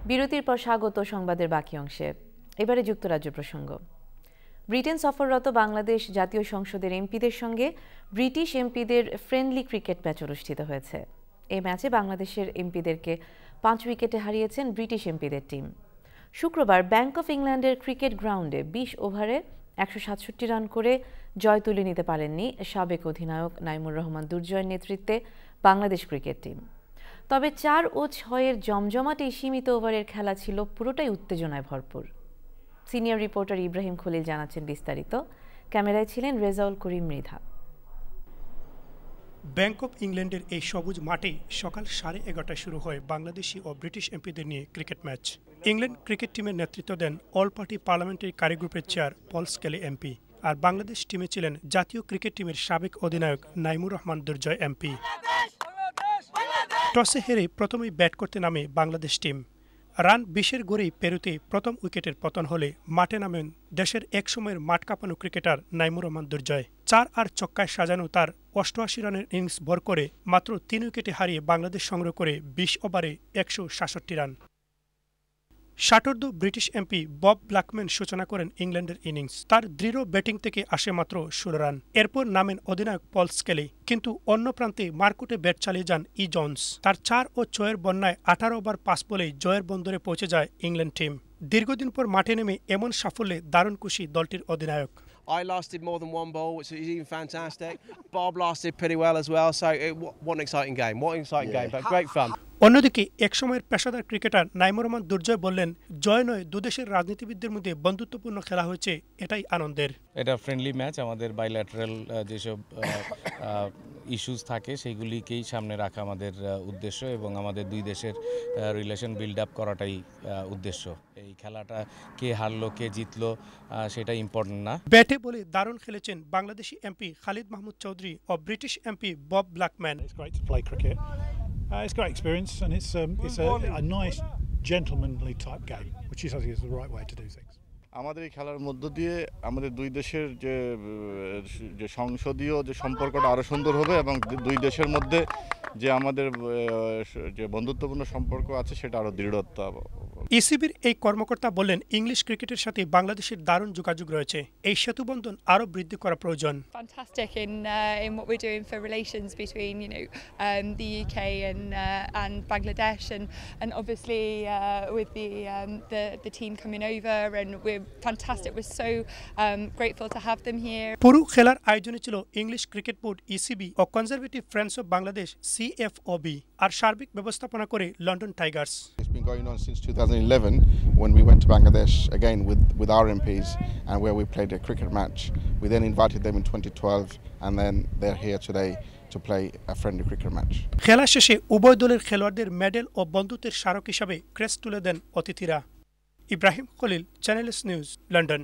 বিরতির পর স্বাগত সংবাদের বাকি অংশে। এবারে যুক্তরাজ্য প্রসঙ্গ। ব্রিটেন সফররত বাংলাদেশ জাতীয় সংসদের এমপিদের সঙ্গে ব্রিটিশ এমপিদের ফ্রেন্ডলি ক্রিকেট ম্যাচ অনুষ্ঠিত হয়েছে। এই ম্যাচে বাংলাদেশের এমপিদেরকে 5 উইকেটে হারিয়েছেন ব্রিটিশ এমপিদের টিম। শুক্রবার ব্যাংক অফ ইংল্যান্ডের ক্রিকেট গ্রাউন্ডে 20 ওভারে 167 রান করে জয় তুলে নিতে পারেননি সাবেক অধিনায়ক নাইমুর রহমান দুর্জয়ের নেতৃত্বে বাংলাদেশ ক্রিকেট টিম। তবে 4 ও 6-এর জমজমাট এই সীমিত ওভারের খেলা ছিল পুরোটাই উত্তেজনায় ভরপুর। সিনিয়র রিপোর্টার ইব্রাহিম খলিল জানাচ্ছেন বিস্তারিত। ক্যামেরায় ছিলেন রেজাউল করিম মৃধা। ব্যাংক অফ ইংল্যান্ডের এই সবুজ মাঠে সকাল 11:30টায় শুরু হয় বাংলাদেশি ও ব্রিটিশ এমপিদের নিয়ে ক্রিকেট ম্যাচ। ইংল্যান্ড ক্রিকেট টিমের নেতৃত্ব দেন অল পার্টি পার্লামেন্টারি কারি গ্রুপের চেয়ার পল স্কেলি এমপি, আর বাংলাদেশ টিমে ছিলেন জাতীয় ক্রিকেট টিমের সাবেক অধিনায়ক নাইমুর রহমান দুর্জয় এমপি। টসে হেরে প্রথমেই ব্যাট করতে নামে বাংলাদেশ টিম। রান 20-এর গড়েই পেরুতে প্রথম উইকেটের পতন হলে মাঠে নামেন দেশের একসময়ের মাঠ কাঁপানো ক্রিকেটার নাইমুর রহমান দুর্জয়। 4 আর ছক্কায় সাজানো তার 88 রানের ইনিংস ভর করে মাত্র 3 উইকেটে হারিয়ে বাংলাদেশ সংগ্রহ করে 20 ওভারে 166 রান। শাটর্দ ব্রিটিশ এমপি বব ব্ল্যাকম্যান সূচনা করেন ইংল্যান্ডের ইনিংস। তার দৃঢ় ব্যাটিং থেকে আসে মাত্র 16 রান। এরপর নামেন অধিনায়ক পল স্কেলি, কিন্তু অন্য প্রান্তে মারকুটে ব্যাট চালিয়ে যান ই জোন্স। তার 4 ও 6-এর বন্যায় 18 ওভার 5 বলেই জয়ের বন্দরে পৌঁছে যায় ইংল্যান্ড টিম। দীর্ঘদিন পর মাঠে নেমে এমন সাফল্যে দারুণ খুশি দলটির অধিনায়ক। I lasted more than one ball, which is even fantastic. Bob lasted pretty well as well, so what an exciting game. What an exciting game, but great fun. অন্যদিকে একসময়ের পেশাদার ক্রিকেটার নাইমুর রহমান দুর্জয় বললেন, জয় নয়, দুদেশের রাজনীতিবিদদের মধ্যে বন্ধুত্বপূর্ণ খেলা হয়েছে, এটাই আনন্দের। এটা ফ্রেন্ডলি ম্যাচ, আমাদের বাইল্যাটারাল যেসব ইস্যুস থাকে সেইগুলিকেই সামনে রাখা আমাদের উদ্দেশ্য, এবং আমাদের দুই দেশের রিলেশন বিল্ড আপ করাটাই উদ্দেশ্য। এই খেলাটা কে হারলো কে জিতলো সেটা ইম্পর্টেন্ট না। ব্যাটে বলে দারুণ খেলেছেন বাংলাদেশি এমপি খালিদ মাহমুদ চৌধুরী ও British MP Bob Blackman. It's great to play cricket. It's a great experience, and it's a nice gentlemanly type game, which is, I think, is the right way to do things. আমাদের এই খেলার মধ্য দিয়ে আমাদের দুই দেশের যে সংসদীয় যে সম্পর্কটা আরও সুন্দর হবে, এবং দুই দেশের মধ্যে যে আমাদের যে বন্ধুত্বপূর্ণ সম্পর্ক আছে সেটা আরও দৃঢ়তা। ইসিবির এই কর্মকর্তা বললেন, ইংলিশ ক্রিকেটের সাথে বাংলাদেশের দারুণ যোগাযোগ রয়েছে, এই সেতুবন্ধন আরও বৃদ্ধি করা প্রয়োজন। Fantastic in what we're doing for relations between the UK and Bangladesh, and obviously with the team coming over, and we're fantastic. We're so grateful to have them here. পুরো খেলার আয়োজনে ছিল ইংলিশ ক্রিকেট বোর্ড ইসিবি ও Conservative Friends of Bangladesh CFOB, আর সার্বিক ব্যবস্থাপনা করে London Tigers. It's been going on since 2011 when we went to Bangladesh again with our MPs, and where we played a cricket match. We then invited them in 2012, and then they're here today to play a friendly cricket match. খেলা শেষে উভয় দলের খেলোয়াড়দের medal ও বন্ধুত্বের স্মারক হিসাবে crest তুলে দেন অতিথিরা। Ibrahim Khalil, channel S news, London.